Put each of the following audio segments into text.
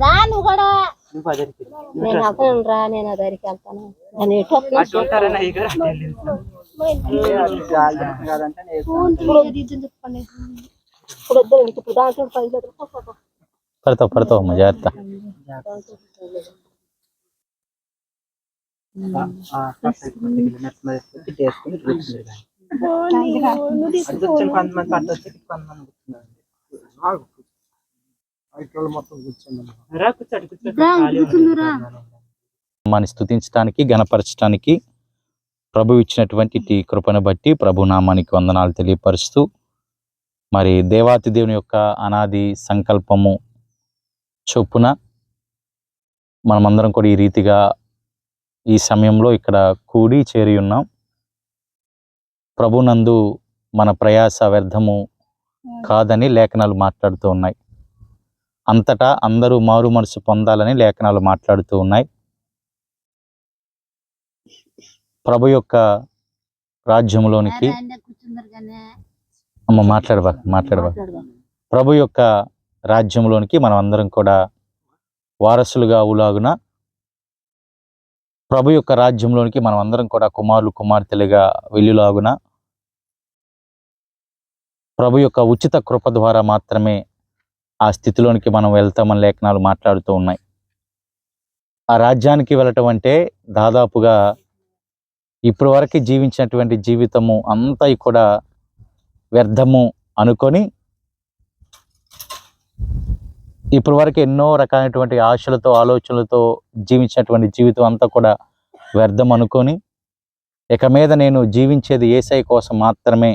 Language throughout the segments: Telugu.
రాను కూడా నేను అతను రా, నేను దగ్గరికి వెళ్తాను. పడతావు పడతావు అమ్మ, జాగ్రత్త. మన స్తుతించడానికి, గణపరచడానికి ప్రభు ఇచ్చినటువంటి కృపను బట్టి ప్రభు నామానికి వందనాలు తెలియపరుస్తూ, మరి దేవాతి దేవుని యొక్క అనాది సంకల్పము చొప్పున మనమందరం కూడా ఈ రీతిగా ఈ సమయంలో ఇక్కడ కూడి చేరి ఉన్నాం. ప్రభునందు మన ప్రయాస వ్యర్థము కాదని లేఖనాలు మాట్లాడుతూ ఉన్నాయి. అంతటా అందరూ మారు మనసు పొందాలని లేఖనాలు మాట్లాడుతూ ఉన్నాయి. ప్రభు యొక్క రాజ్యంలోనికి అమ్మ మాట్లాడబా ప్రభు యొక్క రాజ్యంలోనికి మనం అందరం కూడా వారసులుగా అవులాగున, ప్రభు యొక్క రాజ్యంలోనికి మనం అందరం కూడా కుమారులు కుమార్తెలుగా వెళ్ళులాగున, ప్రభు యొక్క ఉచిత కృప ద్వారా మాత్రమే ఆ స్థితిలోనికి మనం వెళ్తామని లేఖనాలు మాట్లాడుతూ ఉన్నాయి. ఆ రాజ్యానికి వెళ్ళటం అంటే దాదాపుగా ఇప్పటి వరకు జీవించినటువంటి జీవితము అంతా కూడా వ్యర్థము అనుకొని, ఇప్పటి వరకు ఎన్నో రకాలైనటువంటి ఆశలతో ఆలోచనలతో జీవించినటువంటి జీవితం అంతా కూడా వ్యర్థం అనుకొని, ఇక మీద నేను జీవించేది యేసయ్య కోసం మాత్రమే,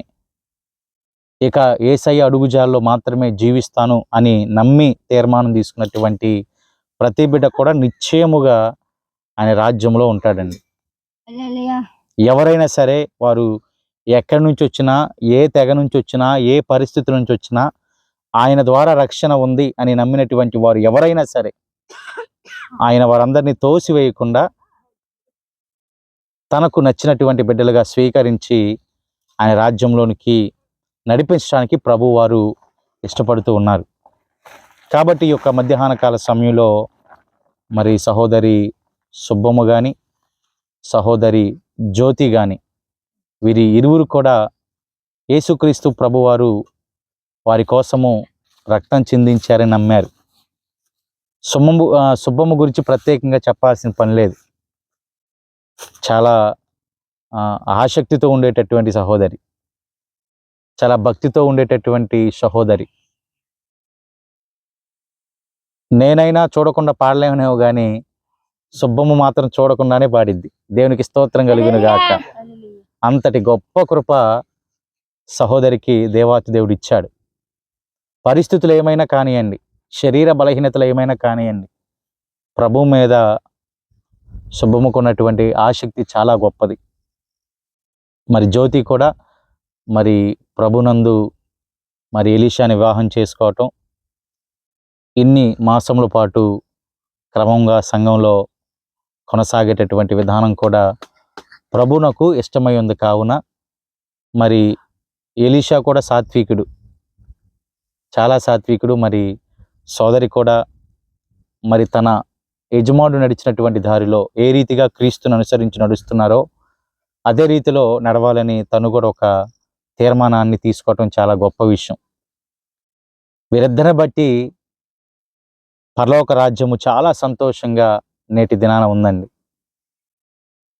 ఇక యేసయ్య అడుగుజాల్లో మాత్రమే జీవిస్తాను అని నమ్మి తీర్మానం తీసుకున్నటువంటి ప్రతి బిడ్డ కూడా నిశ్చయముగా ఆయన రాజ్యంలో ఉంటాడండి. ఎవరైనా సరే, వారు ఎక్కడి నుంచి వచ్చినా, ఏ తెగ నుంచి వచ్చినా, ఏ పరిస్థితి నుంచి వచ్చినా, ఆయన ద్వారా రక్షణ ఉంది అని నమ్మినటువంటి వారు ఎవరైనా సరే, ఆయన వారందరినీ తోసివేయకుండా తనకు నచ్చినటువంటి బిడ్డలుగా స్వీకరించి ఆయన రాజ్యంలోనికి నడిపించడానికి ప్రభు వారు ఇష్టపడుతూ ఉన్నారు. కాబట్టి ఈ యొక్క మధ్యాహ్న కాల సమయంలో మరి సహోదరి సుబ్బమ్మ కానీ, సహోదరి జ్యోతి కానీ, వీరి ఇరువురు కూడా యేసుక్రీస్తు ప్రభువారు వారి కోసము రక్తం చిందించారని నమ్మారు. సుబ్బమ్మ గురించి ప్రత్యేకంగా చెప్పాల్సిన పని లేదు. చాలా ఆసక్తితో ఉండేటటువంటి సహోదరి, చాలా భక్తితో ఉండేటటువంటి సహోదరి. నేనైనా చూడకుండా పాడలేమనేమో కానీ సుబ్బమ్మ మాత్రం చూడకుండానే పాడిద్ది. దేవునికి స్తోత్రం కలుగును గాక. అంతటి గొప్ప కృప సహోదరికి దేవాతి దేవుడు ఇచ్చాడు. పరిస్థితులు ఏమైనా కానివ్వండి, శరీర బలహీనతలు ఏమైనా కానివ్వండి, ప్రభు మీద సుబ్బమ్మకు ఉన్నటువంటి ఆసక్తి చాలా గొప్పది. మరి జ్యోతి కూడా మరి ప్రభునందు మరి ఎలీషాని వివాహం చేసుకోవటం, ఇన్ని మాసముల పాటు క్రమంగా సంఘంలో కొనసాగేటటువంటి విధానం కూడా ప్రభునకు ఇష్టమై ఉంది. కావున మరి ఎలీషా కూడా సాత్వికుడు, చాలా సాత్వికుడు. మరి సోదరి కూడా మరి తన యజమానుడు నడిచినటువంటి దారిలో ఏ రీతిగా క్రీస్తును అనుసరించి నడుస్తున్నారో అదే రీతిలో నడవాలని తను కూడా ఒక తీర్మానాన్ని తీసుకోవటం చాలా గొప్ప విషయం. వీరిద్దరిని బట్టి పరలోక రాజ్యము చాలా సంతోషంగా నేటి దినాన ఉందండి.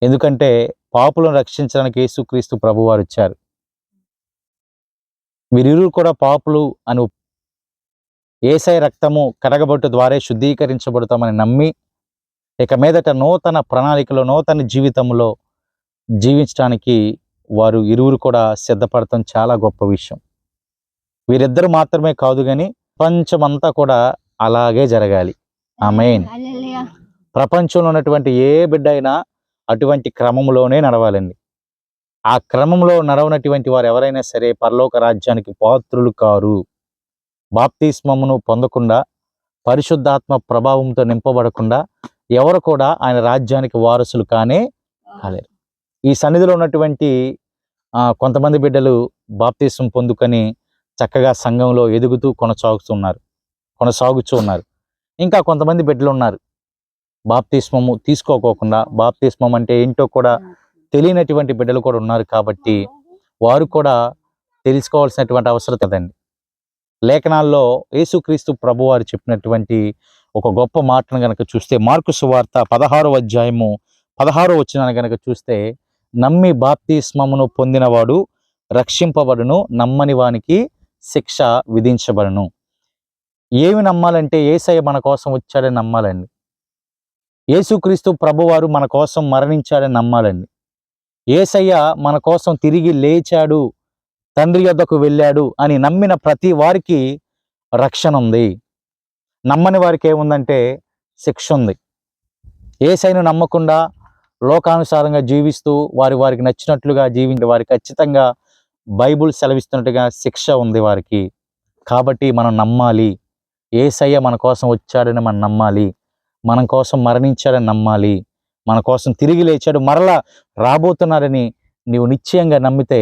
ఎందుకంటే పాపులను రక్షించడానికి యేసుక్రీస్తు ప్రభువారు వచ్చారు. వీరిరువురు కూడా పాపులు అని యేసయ్య రక్తము కడగబొట్టు ద్వారా శుద్ధీకరించబడతామని నమ్మి ఇక మీదట నూతన ప్రణాళికలో, నూతన జీవితంలో జీవించడానికి వారు ఇరువురు కూడా సిద్ధపడటం చాలా గొప్ప విషయం. వీరిద్దరు మాత్రమే కాదు కానీ ప్రపంచమంతా కూడా అలాగే జరగాలి. ఆమేన్. హల్లెలూయా. ప్రపంచంలో ఉన్నటువంటి ఏ బిడ్డ అయినా అటువంటి క్రమంలోనే నడవాలండి. ఆ క్రమంలో నడవనటువంటి వారు ఎవరైనా సరే పరలోక రాజ్యానికి పాత్రులు కారు. బాప్తిస్మమును పొందకుండా, పరిశుద్ధాత్మ ప్రభావంతో నింపబడకుండా ఎవరు కూడా ఆయన రాజ్యానికి వారసులు కానే కాలేరు. ఈ సన్నిధిలో ఉన్నటువంటి కొంతమంది బిడ్డలు బాప్తిస్మం పొందుకొని చక్కగా సంఘంలో ఎదుగుతూ కొనసాగుతూ ఉన్నారు. ఇంకా కొంతమంది బిడ్డలు ఉన్నారు బాప్తిస్మము తీసుకోకోకుండా, బాప్తిస్మం అంటే ఏంటో కూడా తెలియనటువంటి బిడ్డలు కూడా ఉన్నారు. కాబట్టి వారు కూడా తెలుసుకోవాల్సినటువంటి అవసరం కదండి. లేఖనాల్లో యేసుక్రీస్తు ప్రభు వారు చెప్పినటువంటి ఒక గొప్ప మాటను గనక చూస్తే, మార్కు సువార్త 16వ అధ్యాయము 16వ వచనాన్ని గనక చూస్తే, నమ్మి బాప్తిస్మమును పొందినవాడు రక్షింపబడును, నమ్మని వానికి శిక్ష విధించబడును. ఏమి నమ్మాలంటే యేసయ్య మన కోసం వచ్చాడని నమ్మాలండి. యేసుక్రీస్తు ప్రభువారు మన కోసం మరణించాడని నమ్మాలండి. యేసయ్య మన కోసం తిరిగి లేచాడు, తండ్రి యొద్దకు వెళ్ళాడు అని నమ్మిన ప్రతి వారికి రక్షణ ఉంది. నమ్మని వారికి ఏముందంటే శిక్ష ఉంది. యేసయ్యను నమ్మకుండా లోకానుసారంగా జీవిస్తూ వారికి నచ్చినట్లుగా జీవించే వారికి ఖచ్చితంగా బైబుల్ సెలవిస్తున్నట్టుగా శిక్ష ఉంది వారికి. కాబట్టి మనం నమ్మాలి, యేసయ్య మన కోసం వచ్చాడని మనం నమ్మాలి, మన కోసం మరణించాడని నమ్మాలి, మన కోసం తిరిగి లేచాడు, మరలా రాబోతున్నాడని నీవు నిశ్చయంగా నమ్మితే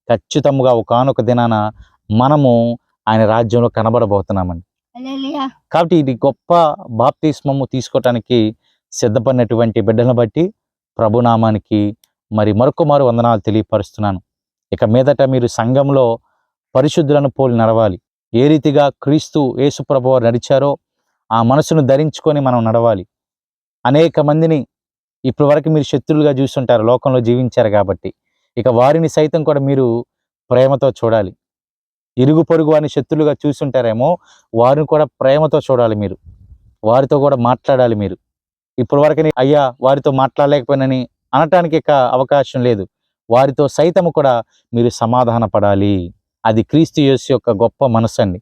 ఖచ్చితంగా ఒకానొక దినాన మనము ఆయన రాజ్యంలో కనబడబోతున్నామండి. హల్లెలూయా. కాబట్టి ఇది గొప్ప బాప్తిస్మము తీసుకోవటానికి సిద్ధపడినటువంటి బిడ్డలను బట్టి ప్రభునామానికి మరొకమారు వందనాలు తెలియపరుస్తున్నాను. ఇక మీదట మీరు సంఘంలో పరిశుద్ధులను పోలి నడవాలి. ఏ రీతిగా క్రీస్తు యేసు ప్రభువు నడిచారో ఆ మనసును ధరించుకొని మనం నడవాలి. అనేక మందిని ఇప్పటి వరకు మీరు శత్రులుగా చూస్తుంటారు, లోకంలో జీవించారు కాబట్టి. ఇక వారిని సైతం కూడా మీరు ప్రేమతో చూడాలి. ఇరుగు పొరుగు వారిని శత్రులుగా చూస్తుంటారేమో, వారిని కూడా ప్రేమతో చూడాలి. మీరు వారితో కూడా మాట్లాడాలి. మీరు ఇప్పటి వరకు అయ్యా వారితో మాట్లాడలేకపోయినని అనటానికి ఇక అవకాశం లేదు. వారితో సైతము కూడా మీరు సమాధాన పడాలి. అది క్రీస్తు యేసు యొక్క గొప్ప మనసు అండి.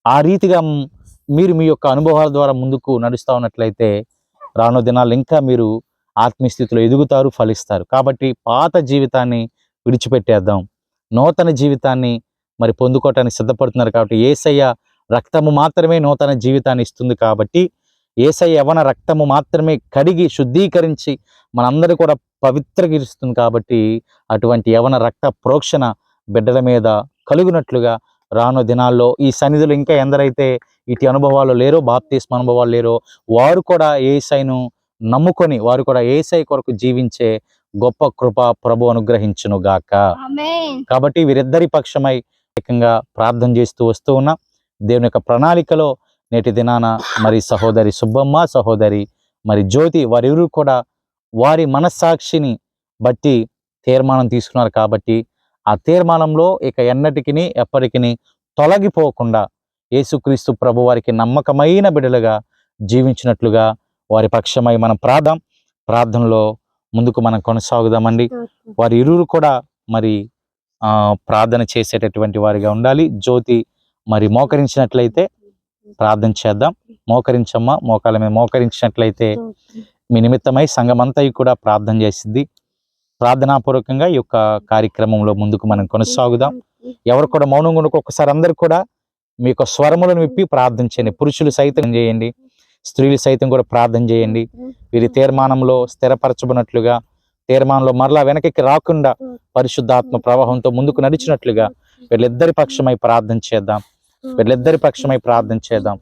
ఆ రీతిగా మీరు మీ యొక్క అనుభవాల ద్వారా ముందుకు నడుస్తూ ఉన్నట్లయితే రాను దినాలు ఇంకా మీరు ఆత్మీయ స్థితిలో ఎదుగుతారు, ఫలిస్తారు. కాబట్టి పాత జీవితాన్ని విడిచిపెట్టేద్దాం, నూతన జీవితాన్ని పొందుకోవటానికి సిద్ధపడుతున్నారు. కాబట్టి యేసయ్య రక్తము మాత్రమే నూతన జీవితాన్ని ఇస్తుంది. కాబట్టి యేసయ్య యవన రక్తము మాత్రమే కడిగి శుద్ధీకరించి మనందరూ కూడా పవిత్రగిస్తుంది. కాబట్టి అటువంటి యవన రక్త ప్రోక్షణ బిడ్డల మీద కలుగునట్లుగా రాను దినాల్లో ఈ సన్నిధిలో ఇంకా ఎందరైతే ఇటు అనుభవాలు లేరో, బాప్తిస్మ అనుభవాలు లేరో, వారు కూడా యేసయ్యను నమ్ముకొని వారు కూడా యేసయ్య కొరకు జీవించే గొప్ప కృప ప్రభు అనుగ్రహించును గాక. ఆమేన్. కాబట్టి వీరిద్దరి పక్షమై ఏకంగా ప్రార్థన చేస్తూ వస్తూ ఉన్నాం. దేవుని యొక్క ప్రణాళికలో నేటి దినాన సహోదరి సుబ్బమ్మ, సహోదరి జ్యోతి వారిరువురు కూడా వారి మనస్సాక్షిని బట్టి తీర్మానం తీసుకున్నారు. కాబట్టి ఆ తీర్మానంలో ఇక ఎప్పటికీ తొలగిపోకుండా యేసుక్రీస్తు ప్రభు వారికి నమ్మకమైన బిడ్డలుగా జీవించినట్లుగా వారి పక్షమై మనం ప్రార్థనలో ముందుకు మనం కొనసాగుదామండి. వారి ఇరువురు కూడా ప్రార్థన చేసేటటువంటి వారిగా ఉండాలి. జ్యోతి మోకరించినట్లయితే ప్రార్థన చేద్దాం. మోకరించమ్మా, మోకాల మీద మోకరించినట్లయితే మీ నిమిత్తమై సంఘమంతా కూడా ప్రార్థన చేసిద్ది. ప్రార్థనాపూర్వకంగా ఈ యొక్క కార్యక్రమంలో ముందుకు మనం కొనసాగుదాం. ఎవరు కూడా మౌనంగా ఉండకు. ఒక్కసారి అందరు కూడా మీ యొక్క స్వరములను విప్పి ప్రార్థన చేయండి. పురుషులు సైతం చేయండి, స్త్రీలు సైతం కూడా ప్రార్థన చేయండి. వీరి తీర్మానంలో స్థిరపరచబడినట్లుగా, తీర్మానంలో మరలా వెనక్కి రాకుండా పరిశుద్ధాత్మ ప్రవాహంతో ముందుకు నడిచినట్లుగా వీళ్ళిద్దరి పక్షమై ప్రార్థన చేద్దాం. వీళ్ళిద్దరి పక్షమై ప్రార్థన చేద్దాం.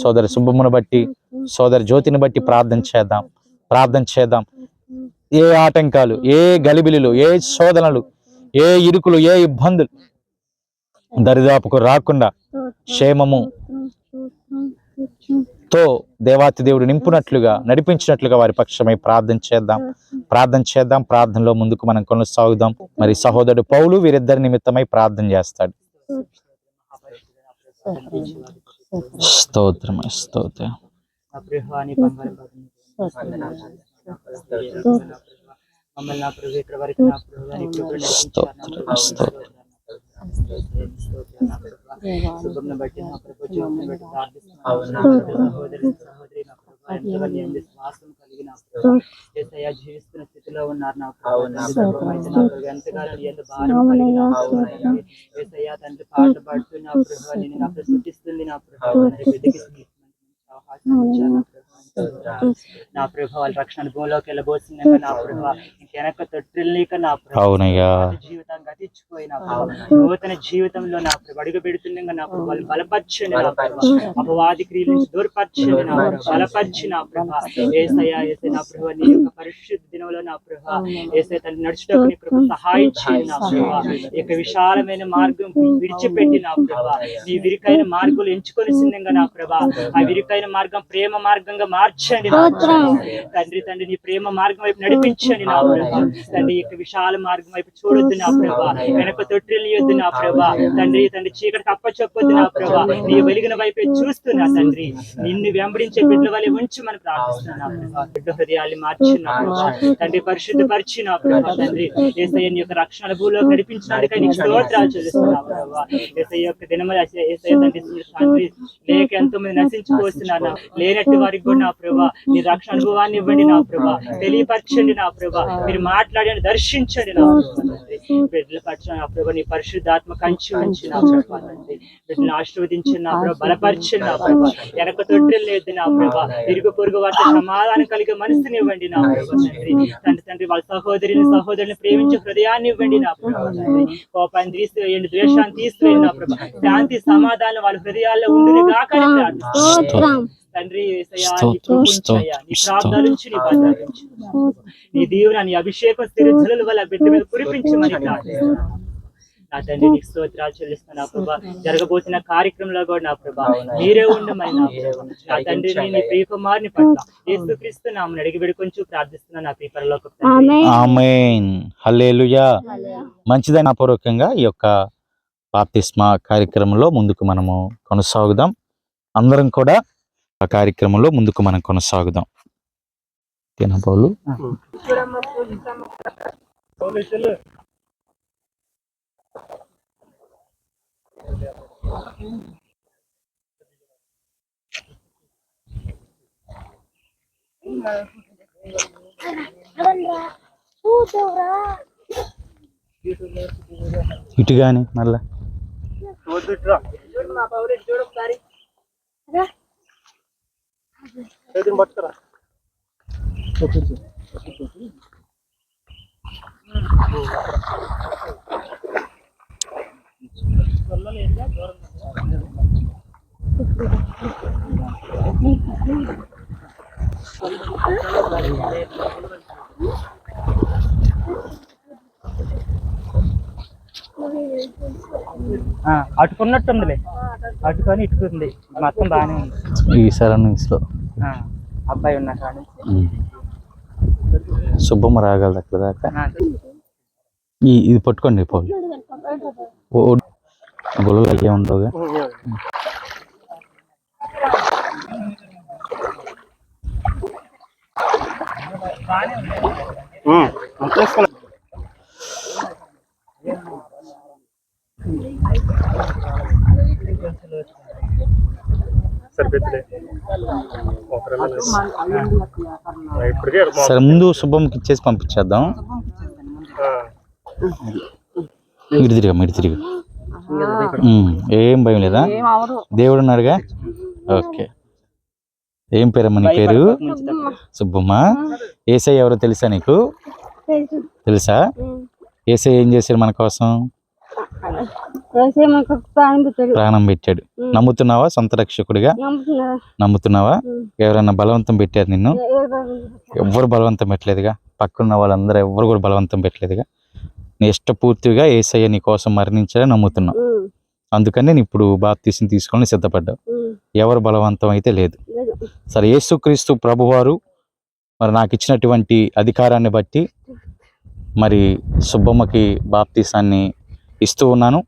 సోదరి సుబ్బమ్మను బట్టి, సోదరి జ్యోతిని బట్టి ప్రార్థన చేద్దాం. ఏ ఆటంకాలు, ఏ గలిబిలిలు, ఏ శోధనలు, ఏ ఇరుకులు, ఏ ఇబ్బందులు దరిదాపుకు రాకుండా క్షేమముతో దేవాతి దేవుడు నింపునట్లుగా, నడిపించినట్లుగా వారి పక్షమై ప్రార్థన చేద్దాం. ప్రార్థనలో ముందుకు మనం కొనసాగుదాం. సహోదరుడు పౌలు వీరిద్దరి నిమిత్తమై ప్రార్థన చేస్తాడు. స్తోత్రం. శుభంను బట్టి నా ప్రభు జీవితం బట్టి ప్రార్థిస్తున్నాను. సహోదరి నా ప్రభు ఎంతమంది విశ్వాసం కలిగిన యేసయ్య జీవిస్తున్న స్థితిలో ఉన్నారు నా ప్రభు. ఎంతగానో ఎంత భారం కలిగిన యేసయ్య తండ్రి పాటలు పాడుతూ నా ప్రభు నేను నా స్థుతిస్తుంది నా ప్రభు నా ప్రభు వాళ్ళ రక్షణ అనుభవంలోకి వెళ్ళబోతుందన్న నా ప్రభు వెనక తొట్టిల్లేక నా ప్రభు జీవితం గతించిపోయిన నూతన జీవితంలో నా ప్రభు అడుగు పెడుతుండగా నా ప్రభు వాళ్ళు బలపరచండి నా ప్రభు అపవాది క్రియల నుంచి దూరపరచండి నా ప్రభు బలపరిచి నా ప్రభు యేసయ్య యేసయ్య నా ప్రభు నీ యొక్క పరిశుద్ధ దినంలో నా ప్రభు యేసయ్య తండ్రి నడుచుటకు నీ ప్రభు సహాయం చేయండి నా ప్రభు ఈ యొక్క విశాలమైన మార్గం విడిచిపెట్టి నా ప్రభు నీ విరికైన మార్గాలు ఎంచుకొని సిద్ధంగా నా ప్రభు ఆ విరికైన మార్గం ప్రేమ మార్గంగా మార్చండి నా తండ్రి తండ్రి నీ ప్రేమ మార్గం వైపు నడిపించండి నా ప్రభు తండ్రి యొక్క విశాల మార్గం వైపు చూడొద్దు నా ప్రభు వెనక తొట్టిల్లియొద్దు నా ప్రభు తండ్రి తండ్రి చీకటికి అప్పచెప్పొద్దు నా ప్రభు నీ వెలిగిన వైపే చూస్తున్నా తండ్రి నిన్ను వెంబడించే బిడ్డల వల్ల ఉంచమని ప్రార్థిస్తున్నా నా ప్రభు బిడ్డ హృదయాన్ని మార్చి నా ప్రభు తండ్రి పరిశుద్ధపరిచి నా ప్రభు తండ్రి యేసయ్య నీ యొక్క రక్షణ అనుభవంలోకి నడిపించినందుకై నీకు స్తోత్రాలు చెల్లిస్తున్నా ప్రభు యేసయ్య యొక్క దినములు యేసయ్య తండ్రి తండ్రి లేక ఎంతో మంది నశించిపోతున్నారు లేనట్టు వారికి కూడా నా ప్రభు నీ రక్షణ అనుభవాన్ని ఇవ్వండి నా ప్రభు తెలియపరచండి నా ప్రభు మీరు మాట్లాడండి దర్శించండి నా బిడ్డల పట్ల నా ప్రభు నీ పరిశుద్ధాత్మ కంచి ఉంచి నా ప్రభు తండ్రి బిడ్డలను ఆశీర్వదించండి నా ప్రభు బలపరచండి నా ప్రభు వెనక తొట్టిలు లేదు నా ప్రభు ఇరుగు పొరుగు వారితో సమాధానం కలిగే మనసుని ఇవ్వండి నా ప్రభు తండ్రి తండ్రి తండ్రి వాళ్ళ సహోదరుని ప్రేమించే హృదయాన్ని ఇవ్వండి నా ప్రభు తండ్రి కోపాన్ని తీసివేయండి ద్వేషాన్ని తీసివేయండి నా ప్రభు శాంతి సమాధానం వాళ్ళ హృదయాల్లో ఉండును గాక అని ప్రార్థిస్తున్నాను తండ్రి నీ ప్రార్థన నుంచి నీ భద్రత నుంచి నీ దీవెన నీ అభిషేకం స్థిరజల వల్ల బిడ్డ మీద కురిపించమని ప్రార్థిస్తున్నాను నా తండ్రి నీకు స్తోత్రాలు చెల్లిస్తున్నా ప్రభా జరగబోతున్న కార్యక్రమంలో కూడా నా ప్రభా మీరే ఉండమని నా ప్రభా నా తండ్రి నీ ప్రియ కుమారుని పట్ల యేసుక్రీస్తు నామమున అడిగి వేడుకొంచు ప్రార్థిస్తున్నా నా ప్రియ పరలోకపు తండ్రి ఆమేన్ హల్లెలూయా మంచిదైన పూర్వకంగా ఈ యొక్క బాప్తిస్మా కార్యక్రమంలో ముందుకు మనము కొనసాగుదాం అందరం కూడా ఆ కార్యక్రమంలో ముందుకు మనం కొనసాగుదాం పౌలు ఇటు గాని మళ్ళా అటుకున్నట్టుందిలే అటుకొని ఇటుకుంది మొత్తం బాగానే ఉంది ఈ సరౌండింగ్స్ లో అబ్బాయి ఉన్నా కానీ శుభ్రమ రాగలదు అక్కడ దాకా ఇది పట్టుకోండి పౌలు గొల్లలు అయ్యే ఉండవుగా సరే ముందు శుభంకి ఇచ్చేసి పంపించేద్దాం. ఇటు తిరిగా ఏం భయం లేదా? దేవుడు ఉన్నాడుగా. ఓకే, ఏం పేరమ్మా నీ పేరు? సుబ్బమ్మ. యేసయ్య ఎవరో తెలుసా నీకు? తెలుసా? యేసయ్య ఏం చేశాడు మన కోసం? ప్రాణం పెట్టాడు. నమ్ముతున్నావా? సొంత రక్షకుడిగా నమ్ముతున్నావా? ఎవరైనా బలవంతం పెట్టారు నిన్ను? ఎవ్వరు బలవంతం పెట్టలేదుగా. పక్కన్న వాళ్ళందరూ ఎవ్వరు కూడా బలవంతం పెట్టలేదుగా. నీ ఇష్టపూర్తిగా యేసయ్య నీ కోసం మరణించాలని నమ్ముతున్నావు. అందుకని నేను ఇప్పుడు బాప్తీసం తీసుకొని సిద్ధపడ్డావు. ఎవరు బలవంతం అయితే లేదు. సరే, యేసుక్రీస్తు ప్రభువారు మరి నాకు ఇచ్చినటువంటి అధికారాన్ని బట్టి మరి సుబ్బమ్మకి బాప్తీసాన్ని ఇస్తూ ఉన్నాను.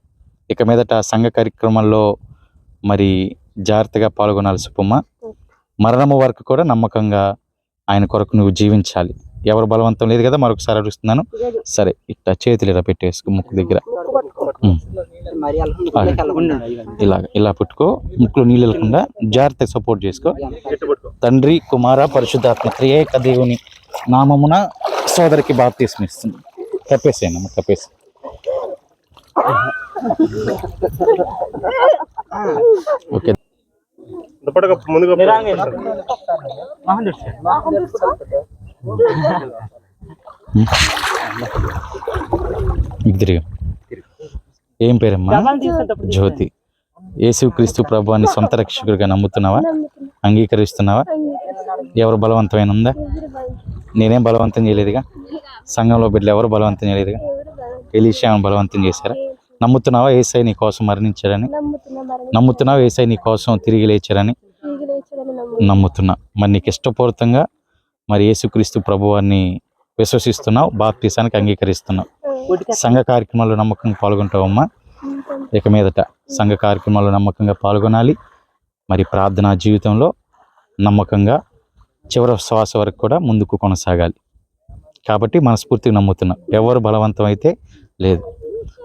ఇక మీదట సంఘ కార్యక్రమాల్లో మరి జాగ్రత్తగా పాల్గొనాలి సుబ్బమ్మ. మరణము వరకు కూడా నమ్మకంగా ఆయన కొరకు నువ్వు జీవించాలి. ఎవరు బలవంతం లేదు కదా, మరొకసారి అడుగుతున్నాను. సరే, ఇట్లా చేతులు ఇలా పెట్టేసుకో ముక్కు దగ్గర. ఇలా పెట్టుకో, ముక్కులో నీళ్ళు వెళ్ళకుండా జాగ్రత్తగా సపోర్ట్ చేసుకో. తండ్రి, కుమార, పరిశుద్ధాత్మ త్రియేక దేవుని నామమున సోదరికి బాప్తిస్మం ఇస్తుంది. కప్పేసేయండి, కప్పేసి. ఓకే, ఏం పేరమ్మా? జ్యోతి. యేసుక్రీస్తు ప్రభువాన్ని సొంత రక్షకుడిగా నమ్ముతున్నావా? అంగీకరిస్తున్నావా? ఎవరు బలవంతమైన ఉందా? నేనేం బలవంతం చేయలేదుగా. సంఘంలో బిడ్డలు ఎవరు బలవంతం చేయలేదుగా. ఎలీషా బలవంతం చేశారా? నమ్ముతున్నావా యేసయ్య నీ కోసం మరణించారని? నమ్ముతున్నావా యేసయ్య నీ కోసం తిరిగి లేచారని? నమ్ముతున్నా. మరి నీకు ఇష్టపూర్వకంగా మరి యేసుక్రీస్తు ప్రభువాన్ని విశ్వసిస్తున్నావు, బాప్తిసానికి అంగీకరిస్తున్నావు. సంఘ కార్యక్రమాల్లో నమ్మకంగా పాల్గొంటావమ్మా. ఇక మీదట సంఘ కార్యక్రమాల్లో నమ్మకంగా పాల్గొనాలి. మరి ప్రార్థనా జీవితంలో నమ్మకంగా చివరి శ్వాస వరకు కూడా ముందుకు కొనసాగాలి. కాబట్టి మనస్ఫూర్తిగా నమ్ముతున్నాం, ఎవరు బలవంతం అయితే లేదు.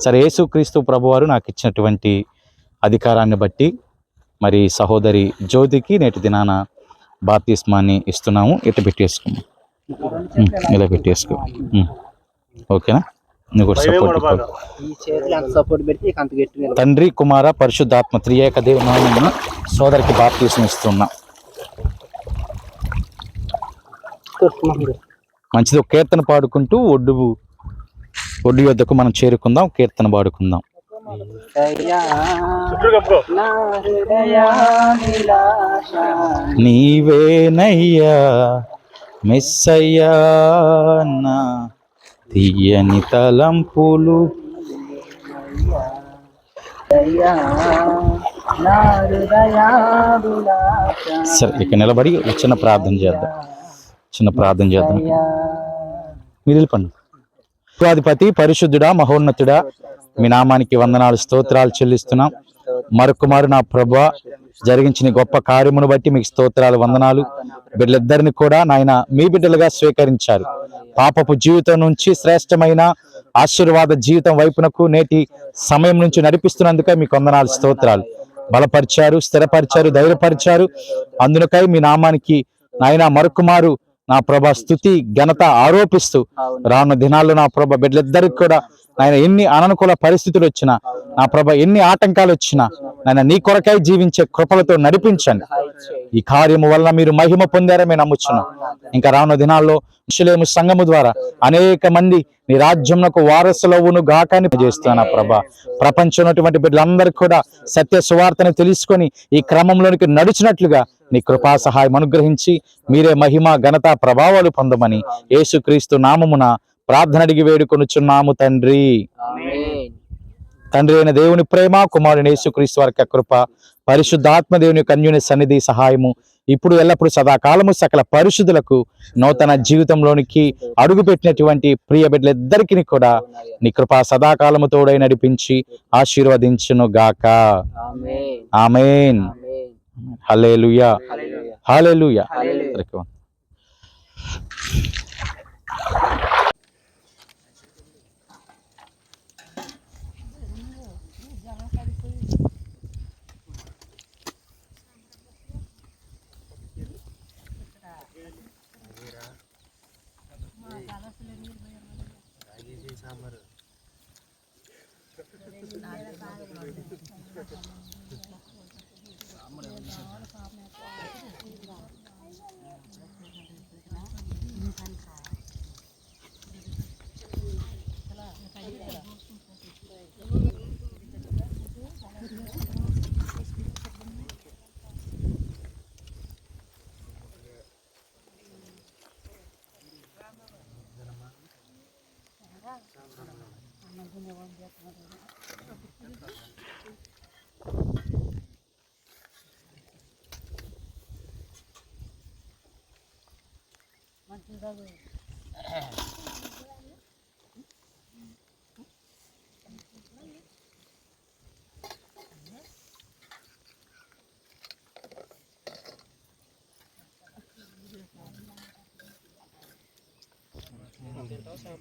సరే, యేసుక్రీస్తు ప్రభువారు నాకు ఇచ్చినటువంటి అధికారాన్ని బట్టి మరి సహోదరి జ్యోతికి నేటి దినాన బాప్తిస్మాన్ని ఇస్తున్నాము. ఇట్లా పెట్టేసుకో, ఇలా పెట్టేసుకో. ఓకేనా? నువ్వు సపోర్ట్. తండ్రి, కుమార, పరిశుద్ధాత్మ త్రియేక దేవుని నామమున సోదరికి బాప్తిస్మం ఇస్తున్నా. మంచిది. ఒక కీర్తన పాడుకుంటూ ఒడ్డు యొద్దకు మనం చేరుకుందాం. కీర్తన పాడుకుందాం. నీవేనయ్యా మెస్సయ్యా, నా తీయని తలంపులు. సరే, ఇక నిలబడి చిన్న ప్రార్థన చేద్దాం. మీరు వెళ్ళిపోండి. పురాధిపతి, పరిశుద్ధుడా, మహోన్నతుడా, మీ నామానికి వందనాలు, స్తోత్రాలు చెల్లిస్తున్నాం. మరొకమారు నా ప్రభువా, జరిగించిన గొప్ప కార్యమును బట్టి మీకు స్తోత్రాలు, వందనాలు. బిడ్డలిద్దరిని కూడా నాయన మీ బిడ్డలుగా స్వీకరించారు. పాపపు జీవితం నుంచి శ్రేష్టమైన ఆశీర్వాద జీవితం వైపునకు నేటి సమయం నుంచి నడిపిస్తున్నందుకే మీకు వందనాలు, స్తోత్రాలు. బలపరిచారు, స్థిరపరిచారు, ధైర్యపరిచారు. అందుకై మీ నామానికి నాయన మరొకమారు నా ప్రభ స్తుతి ఘనత ఆరోపిస్తూ రానున్న దినాల్లో నా ప్రభ బిడ్డలిద్దరికి కూడా నాయన ఎన్ని అననుకూల పరిస్థితులు వచ్చినా, నా ప్రభ ఎన్ని ఆటంకాలు వచ్చినా నాయన నీ కొరకై జీవించే కృపలతో నడిపించండి. ఈ కార్యము వల్ల మీరు మహిమ పొందారని నమ్ముచున్నాం. ఇంకా రానున్న దినాల్లో యెరూషలేము సంఘము ద్వారా అనేక మంది నీ రాజ్యమునకు వారసులవును గాకని చేస్తున్నా ప్రభా. ప్రపంచంలోటువంటి బిడ్డలందరికీ కూడా సత్య సువార్తను తెలుసుకొని ఈ క్రమంలోనికి నడిచినట్లుగా నీ కృపా సహాయం అనుగ్రహించి మీరే మహిమ ఘనత ప్రభావాలు పొందమని యేసుక్రీస్తు నామమున ప్రార్థన అడిగి వేడుకొనుచున్నాము తండ్రి. తండ్రి అయిన దేవుని ప్రేమ, కుమారుని యేసుక్రీస్తు వారి కృప, పరిశుద్ధాత్మ దేవుని అన్యోన్య సన్నిధి సహాయము ఇప్పుడు ఎల్లప్పుడు సదాకాలము సకల పరిశుద్ధులకు నూతన జీవితంలోనికి అడుగుపెట్టినటువంటి ప్రియ బిడ్డలిద్దరికీ కూడా నీ కృప సదాకాలము తోడై నడిపించి ఆశీర్వదించును గాక. ఆమేన్. హల్లెలూయా, హల్లెలూయా. అవసరం